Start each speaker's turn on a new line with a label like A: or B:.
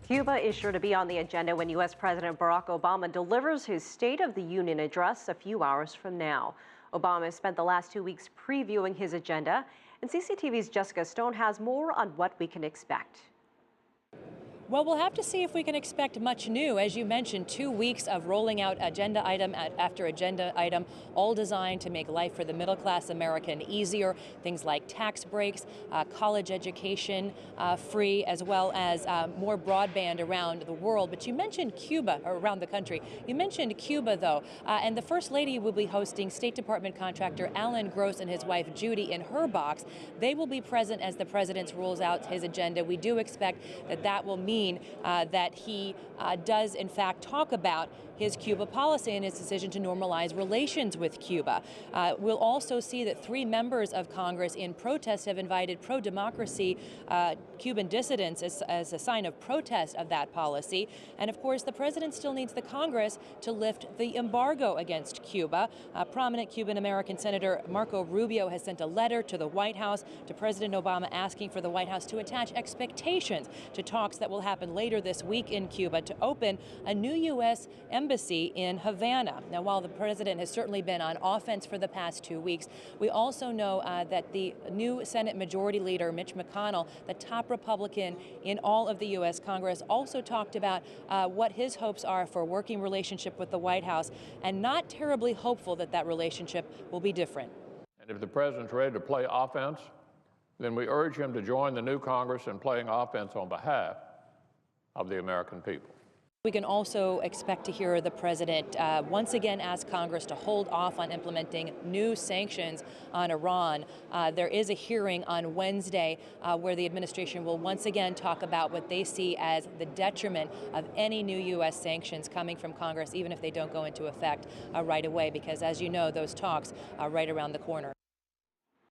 A: Cuba is sure to be on the agenda when U.S. President Barack Obama delivers his State of the Union address a few hours from now. Obama spent the last 2 weeks previewing his agenda, and CCTV's Jessica Stone has more on what we can expect.
B: Well, we'll have to see if we can expect much new. As you mentioned, 2 weeks of rolling out agenda item after agenda item, all designed to make life for the middle-class American easier. Things like tax breaks, college education free, as well as more broadband around the world. But you mentioned Cuba, or around the country. You mentioned Cuba, though, and the First Lady will be hosting State Department contractor Alan Gross and his wife Judy in her box. They will be present as the president rolls out his agenda. We do expect that will mean that he does, in fact, talk about his Cuba policy and his decision to normalize relations with Cuba. We'll also see that 3 members of Congress in protest have invited pro-democracy Cuban dissidents as a sign of protest of that policy. And of course, the president still needs the Congress to lift the embargo against Cuba. Prominent Cuban-American Senator Marco Rubio has sent a letter to the White House, to President Obama, asking for the White House to attach expectations to talks that will happen later this week in Cuba to open a new U.S. embassy in Havana. Now, while the president has certainly been on offense for the past 2 weeks, we also know that the new Senate Majority Leader, Mitch McConnell, the top Republican in all of the U.S. Congress, also talked about what his hopes are for a working relationship with the White House, and not terribly hopeful that that relationship will be different.
C: And if the president's ready to play offense, then we urge him to join the new Congress in playing offense on behalf of the American people.
B: We can also expect to hear the president once again ask Congress to hold off on implementing new sanctions on Iran. There is a hearing on Wednesday where the administration will once again talk about what they see as the detriment of any new U.S. sanctions coming from Congress, even if they don't go into effect right away, because, as you know, those talks are right around the corner.